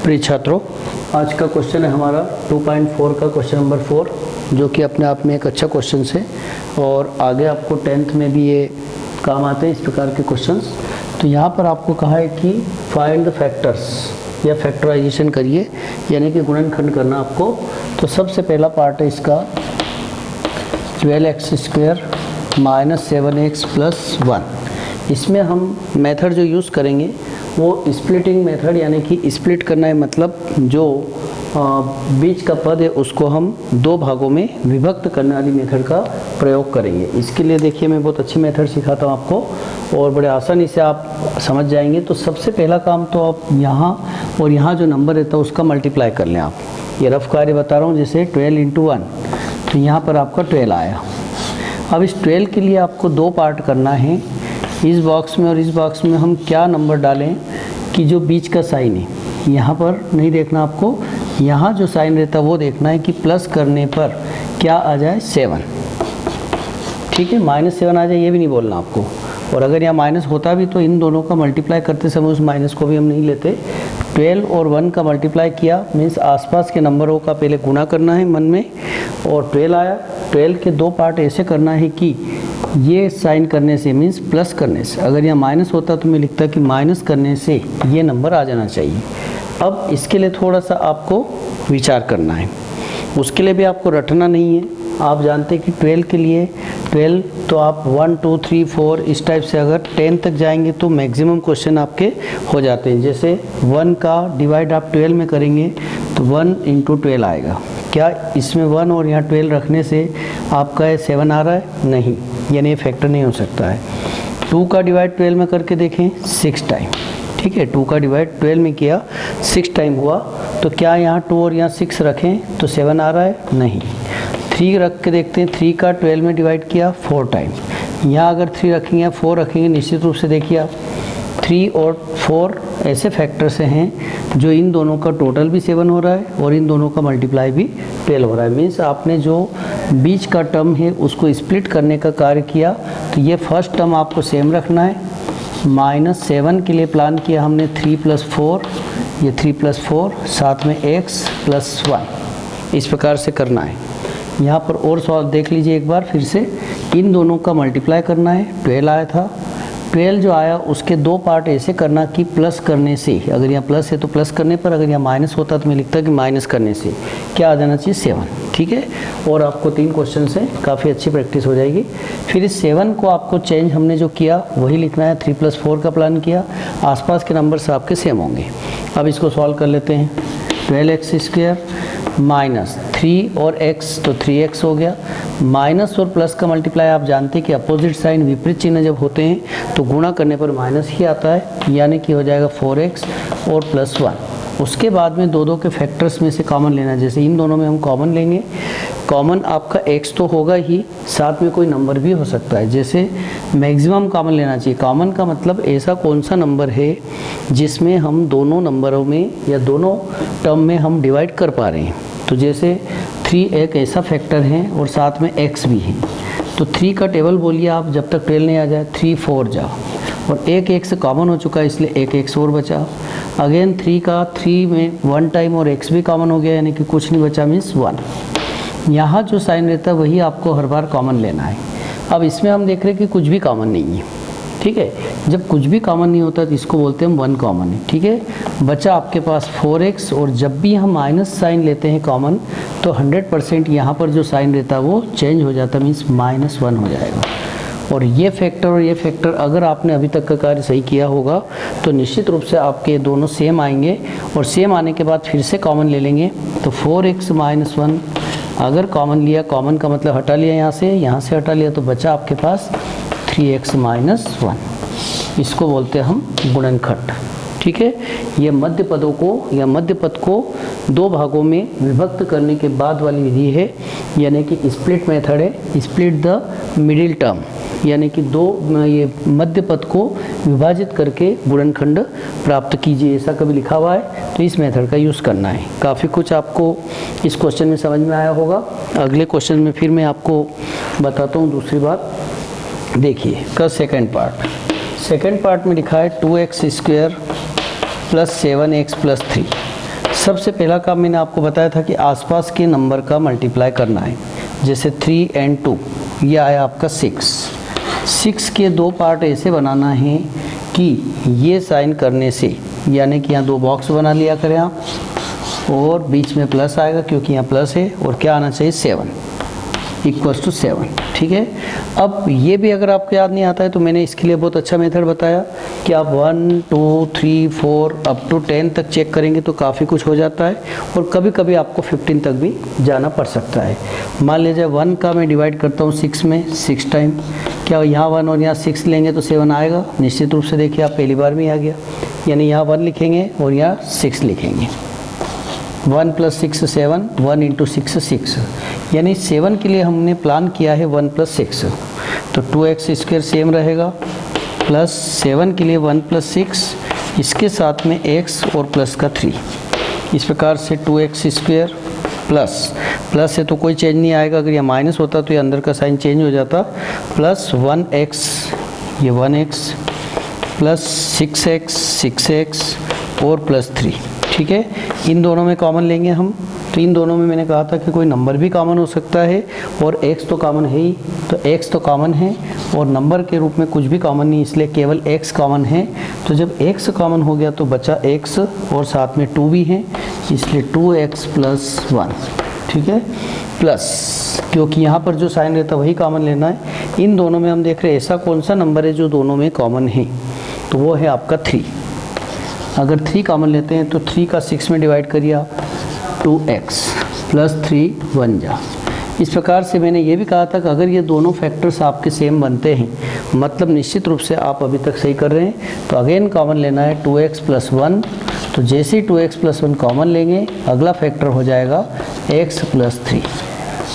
प्रिय छात्रों, आज का क्वेश्चन है हमारा 2.4 का क्वेश्चन नंबर 4, जो कि अपने आप में एक अच्छा क्वेश्चन है और आगे आपको 10th में भी ये काम आते हैं इस प्रकार के क्वेश्चंस। तो यहाँ पर आपको कहा है कि फाइंड द फैक्टर्स या फैक्टराइजेशन करिए, यानी कि गुणनखंड करना आपको। तो सबसे पहला पार्ट है इसका 12x² - 7x + 1। इसमें हम मेथड जो यूज़ करेंगे वो स्प्लिटिंग मेथड, यानी कि स्प्लिट करना है, मतलब जो बीच का पद है उसको हम दो भागों में विभक्त करने वाली मेथड का प्रयोग करेंगे। इसके लिए देखिए मैं बहुत अच्छी मेथड सिखाता हूँ आपको और बड़े आसानी से आप समझ जाएंगे। तो सबसे पहला काम तो आप यहाँ और यहाँ जो नंबर रहता है उसका मल्टीप्लाई कर लें। आप ये रफ कार्य बता रहा हूँ, जैसे 12 × 1, तो यहाँ पर आपका 12 आया। अब इस 12 के लिए आपको दो पार्ट करना है, इस बॉक्स में और इस बॉक्स में हम क्या नंबर डालें कि जो बीच का साइन है यहाँ पर नहीं देखना आपको, यहाँ जो साइन रहता है वो देखना है कि प्लस करने पर क्या आ जाए 7, ठीक है, -7 आ जाए ये भी नहीं बोलना आपको। और अगर यहाँ माइनस होता भी तो इन दोनों का मल्टीप्लाई करते समय उस माइनस को भी हम नहीं लेते। 12 और 1 का मल्टीप्लाई किया मीन्स आसपास के नंबरों का पहले गुना करना है मन में, और 12 आया। 12 के दो पार्ट ऐसे करना है कि ये साइन करने से मीन्स प्लस करने से, अगर यहाँ माइनस होता तो मैं लिखता कि माइनस करने से ये नंबर आ जाना चाहिए। अब इसके लिए थोड़ा सा आपको विचार करना है, उसके लिए भी आपको रटना नहीं है। आप जानते हैं कि 12 के लिए 12 तो आप 1 2 3 4 इस टाइप से अगर 10 तक जाएंगे तो मैक्सिमम क्वेश्चन आपके हो जाते हैं। जैसे 1 का डिवाइड आप 12 में करेंगे तो 1 × 12 आएगा। क्या इसमें 1 और यहाँ 12 रखने से आपका 7 आ रहा है? नहीं, यानी ये फैक्टर नहीं हो सकता है। 2 का डिवाइड 12 में करके देखें 6 टाइम, ठीक है, 2 का डिवाइड 12 में किया 6 टाइम हुआ, तो क्या यहाँ 2 और यहाँ 6 रखें तो 7 आ रहा है? नहीं। 3 रख के देखते हैं, 3 का 12 में डिवाइड किया 4 टाइम, यहाँ अगर 3 रखेंगे या 4 रखेंगे निश्चित रूप से देखिए आप 3 और 4 ऐसे फैक्टर से हैं जो इन दोनों का टोटल भी 7 हो रहा है और इन दोनों का मल्टीप्लाई भी 12 हो रहा है। मीन्स आपने जो बीच का टर्म है उसको स्प्लिट करने का कार्य किया। तो ये फर्स्ट टर्म आपको सेम रखना है। -7 के लिए प्लान किया हमने 3 + 4, ये 3 + 4 साथ में x + 1, इस प्रकार से करना है। यहाँ पर और सवाल देख लीजिए एक बार फिर से, इन दोनों का मल्टीप्लाई करना है। 12 आया था, 12 जो आया उसके दो पार्ट ऐसे करना कि प्लस करने से, अगर यहाँ प्लस है तो प्लस करने पर, अगर यहाँ माइनस होता तो मैं लिखता कि माइनस करने से क्या आ जाना चाहिए 7, ठीक है। और आपको 3 क्वेश्चन से काफ़ी अच्छी प्रैक्टिस हो जाएगी। फिर इस 7 को आपको चेंज हमने जो किया वही लिखना है। 3 + 4 का प्लान किया, आसपास के नंबर से आपके सेम होंगे। अब इसको सॉल्व कर लेते हैं। 12x² - 3 और x तो 3x हो गया। माइनस और प्लस का मल्टीप्लाई आप जानते हैं कि अपोजिट साइन विपरीत चिन्ह जब होते हैं तो गुणा करने पर माइनस ही आता है, यानी कि हो जाएगा 4x और +1। उसके बाद में दो के फैक्टर्स में से कॉमन लेना, जैसे इन दोनों में हम कॉमन लेंगे। कॉमन आपका x तो होगा ही, साथ में कोई नंबर भी हो सकता है, जैसे मैक्सिमम कॉमन लेना चाहिए। कॉमन का मतलब ऐसा कौन सा नंबर है जिसमें हम दोनों नंबरों में या दोनों टर्म में हम डिवाइड कर पा रहे हैं। तो जैसे 3 एक ऐसा फैक्टर है और साथ में x भी है, तो 3 का टेबल बोलिए आप जब तक 12 नहीं आ जाए, 3 4 जाओ, और एक x कॉमन हो चुका है इसलिए एक x और बचा। अगेन 3 का 3 में 1 टाइम और x भी कॉमन हो गया, यानी कि कुछ नहीं बचा मीन्स 1। यहाँ जो साइन रहता है वही आपको हर बार कॉमन लेना है। अब इसमें हम देख रहे हैं कि कुछ भी कॉमन नहीं है, ठीक है। जब कुछ भी कॉमन नहीं होता तो इसको बोलते हैं हम 1 कॉमन है, ठीक है। बचा आपके पास 4x, और जब भी हम माइनस साइन लेते हैं कॉमन तो 100% यहाँ पर जो साइन रहता है वो चेंज हो जाता है, मीन्स -1 हो जाएगा। और ये फैक्टर और ये फैक्टर अगर आपने अभी तक का कार्य सही किया होगा तो निश्चित रूप से आपके दोनों सेम आएंगे, और सेम आने के बाद फिर से कॉमन ले लेंगे। तो 4x - 1 अगर कॉमन लिया, कॉमन का मतलब हटा लिया, यहाँ से हटा लिया, तो बचा आपके पास 3x - 1। इसको बोलते हैं हम गुणनखंड, ठीक है। ये मध्य पदों को या मध्य पद को दो भागों में विभक्त करने के बाद वाली विधि है, यानी कि स्प्लिट मेथड है। स्प्लिट द मिडिल टर्म, यानी कि ये मध्य पद को विभाजित करके गुणनखंड प्राप्त कीजिए, ऐसा कभी लिखा हुआ है तो इस मेथड का यूज़ करना है। काफ़ी कुछ आपको इस क्वेश्चन में समझ में आया होगा। अगले क्वेश्चन में फिर मैं आपको बताता हूँ दूसरी बात। देखिए का सेकेंड पार्ट में लिखा है 2x² + 7x + 3। सबसे पहला काम मैंने आपको बताया था कि आसपास के नंबर का मल्टीप्लाई करना है। जैसे 3 और 2, ये आया आपका 6। 6 के दो पार्ट ऐसे बनाना है कि ये साइन करने से, यानी कि यहाँ दो बॉक्स बना लिया करें आप, और बीच में प्लस आएगा क्योंकि यहाँ प्लस है, और क्या आना चाहिए 7 इक्वल्स टू 7। ठीक है। अब ये भी अगर आपको याद नहीं आता है तो मैंने इसके लिए बहुत अच्छा मेथड बताया कि आप 1 2 3 4 अप टू 10 तक चेक करेंगे तो काफ़ी कुछ हो जाता है, और कभी कभी आपको 15 तक भी जाना पड़ सकता है। मान लीजिए 1 का मैं डिवाइड करता हूँ 6 में 6 टाइम, क्या यहाँ 1 और यहाँ 6 लेंगे तो 7 आएगा? निश्चित रूप से देखिए आप पहली बार में आ गया, यानी यहाँ 1 लिखेंगे और यहाँ 6 लिखेंगे। 1 + 6 7, 1 × 6 6, यानी 7 के लिए हमने प्लान किया है 1 + 6, तो 2x² सेम रहेगा, प्लस 7 के लिए 1 + 6, इसके साथ में x और प्लस का 3, इस प्रकार से 2x² प्लस है तो कोई चेंज नहीं आएगा। अगर यह माइनस होता तो ये अंदर का साइन चेंज हो जाता, प्लस 1x, ये 1x, प्लस 6x और प्लस 3। ठीक है। इन दोनों में कॉमन लेंगे हम, तो इन दोनों में मैंने कहा था कि कोई नंबर भी कॉमन हो सकता है, और x तो कॉमन है ही, तो x तो कॉमन है, और नंबर के रूप में कुछ भी कॉमन नहीं, इसलिए केवल x कॉमन है। तो जब x कॉमन हो गया तो बचा x, और साथ में 2 भी है, इसलिए 2x + 1। ठीक है। प्लस, क्योंकि यहाँ पर जो साइन रहता है वही कॉमन लेना है। इन दोनों में हम देख रहे हैं ऐसा कौन सा नंबर है जो दोनों में कॉमन है, तो वो है आपका 3। अगर 3 कॉमन लेते हैं तो 3 का 6 में डिवाइड करिए आप, 2x + 3 1 जा। इस प्रकार से मैंने ये भी कहा था कि अगर ये दोनों फैक्टर्स आपके सेम बनते हैं, मतलब निश्चित रूप से आप अभी तक सही कर रहे हैं, तो अगेन कॉमन लेना है 2x + 1। तो जैसे ही 2x + 1 कॉमन लेंगे, अगला फैक्टर हो जाएगा x + 3।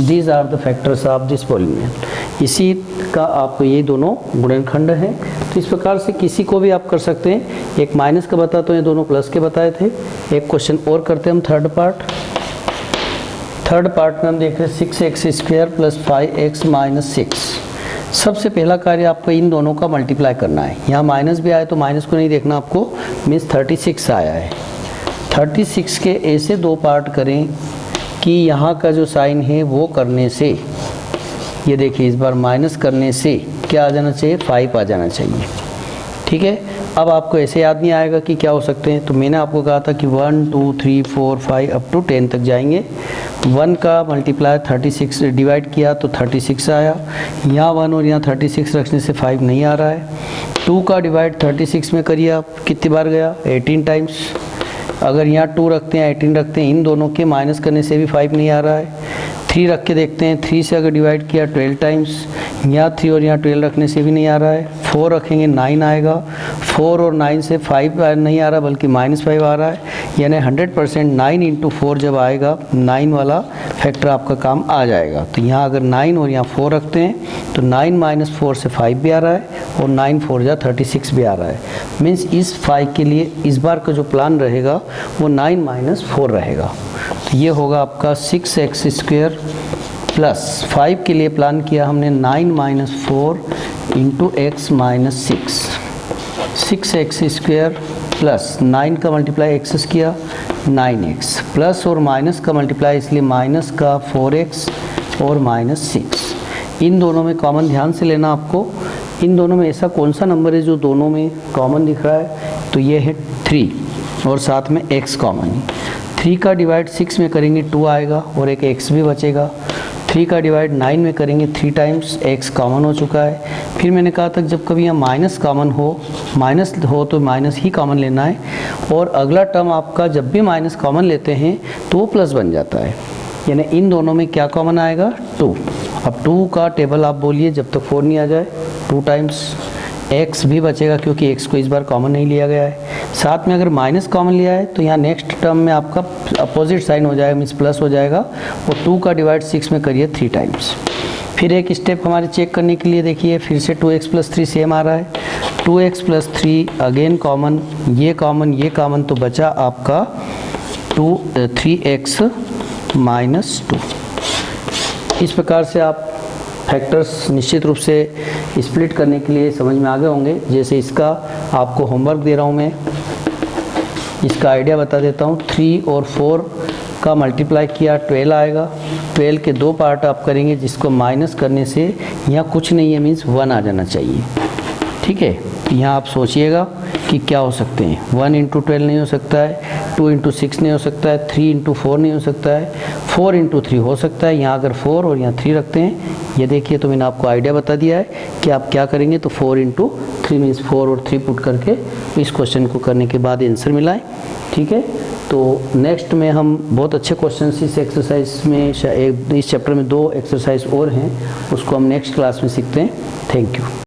These are the factors of this polynomial. इसी का आपको ये दोनों गुणनखंड हैं। तो इस प्रकार से किसी को भी आप कर सकते हैं। एक माइनस का बताता हूँ, ये दोनों प्लस के बताए थे। एक क्वेश्चन और करते हैं हम, थर्ड पार्ट में हम देख रहे हैं 6x² + 5x - 6। सबसे पहला कार्य आपको इन दोनों का मल्टीप्लाई करना है। यहाँ माइनस भी आया तो माइनस को नहीं देखना आपको, मीन्स 36 आया है। 36 के ऐसे दो पार्ट करें कि यहाँ का जो साइन है वो करने से, ये देखिए इस बार माइनस करने से क्या आ जाना चाहिए, 5 आ जाना चाहिए। ठीक है। अब आपको ऐसे याद नहीं आएगा कि क्या हो सकते हैं, तो मैंने आपको कहा था कि 1 2 3 4 5 अप टू 10 तक जाएंगे। 1 का मल्टीप्लाई 36 डिवाइड किया तो 36 आया, यहाँ 1 और यहाँ 36 रखने से 5 नहीं आ रहा है। 2 का डिवाइड 36 में करिए आप, कितनी बार गया, 18 टाइम्स। अगर यहाँ 2 रखते हैं 18 रखते हैं, इन दोनों के माइनस करने से भी 5 नहीं आ रहा है। 3 रख के देखते हैं, 3 से अगर डिवाइड किया 12 टाइम्स, यहाँ 3 और यहाँ 12 रखने से भी नहीं आ रहा है। 4 रखेंगे 9 आएगा, 4 और 9 से 5 नहीं आ रहा बल्कि -5 आ रहा है, यानी 100% 9 × 4 जब आएगा, 9 वाला फैक्टर आपका काम आ जाएगा। तो यहाँ अगर 9 और यहाँ 4 रखते हैं तो 9 - 4 से 5 भी आ रहा है, और 9 4 जा 36 भी आ रहा है। मीन्स इस 5 के लिए इस बार का जो प्लान रहेगा वो 9 - 4 रहेगा। तो ये होगा आपका 6x² + 5 के लिए प्लान किया हमने 9 - 4 × x - 6। 6x² प्लस 9 का मल्टीप्लाई एक्सेस किया 9x, प्लस और माइनस का मल्टीप्लाई इसलिए माइनस का 4x और -6। इन दोनों में कॉमन ध्यान से लेना आपको। इन दोनों में ऐसा कौन सा नंबर है जो दोनों में कॉमन दिख रहा है, तो ये है 3 और साथ में x कॉमन है। 3 का डिवाइड 6 में करेंगे 2 आएगा और एक x भी बचेगा। 3 का डिवाइड 9 में करेंगे 3 टाइम्स, x कॉमन हो चुका है। फिर मैंने कहा था जब कभी यहाँ माइनस कॉमन हो, माइनस हो तो माइनस ही कॉमन लेना है, और अगला टर्म आपका जब भी माइनस कॉमन लेते हैं तो वो प्लस बन जाता है। यानी इन दोनों में क्या कॉमन आएगा, 2। अब 2 का टेबल आप बोलिए जब तक 4 नहीं आ जाए, 2 टाइम्स x भी बचेगा क्योंकि x को इस बार कॉमन नहीं लिया गया है। साथ में अगर माइनस कॉमन लिया है तो यहाँ नेक्स्ट टर्म में आपका अपोजिट साइन हो जाएगा, मीन्स प्लस हो जाएगा। और 2 का डिवाइड 6 में करिए 3 टाइम्स। फिर एक स्टेप हमारे चेक करने के लिए देखिए, फिर से 2x + 3 सेम आ रहा है। 2x + 3 अगेन कॉमन, ये कॉमन तो बचा आपका 3x - 2। इस प्रकार से आप फैक्टर्स निश्चित रूप से स्प्लिट करने के लिए समझ में आ गए होंगे। जैसे इसका आपको होमवर्क दे रहा हूँ मैं, इसका आइडिया बता देता हूँ। 3 और 4 का मल्टीप्लाई किया 12 आएगा। 12 के 2 पार्ट आप करेंगे, जिसको माइनस करने से यहाँ कुछ नहीं है, मीन्स 1 आ जाना चाहिए। ठीक है, यहाँ आप सोचिएगा कि क्या हो सकते हैं। 1 इंटू 12 नहीं हो सकता है, 2 इंटू 6 नहीं हो सकता है, 3 इंटू 4 नहीं हो सकता है, 4 इंटू 3 हो सकता है। यहाँ अगर 4 और यहाँ 3 रखते हैं, ये देखिए, तो मैंने आपको आइडिया बता दिया है कि आप क्या करेंगे। तो 4 इंटू 3 मीन्स 4 और 3 पुट करके इस क्वेश्चन को करने के बाद आंसर मिलाएं। ठीक है, तो नेक्स्ट में हम बहुत अच्छे क्वेश्चन इस एक्सरसाइज में, इस चैप्टर में 2 एक्सरसाइज और हैं, उसको हम नेक्स्ट क्लास में सीखते हैं। Thank you.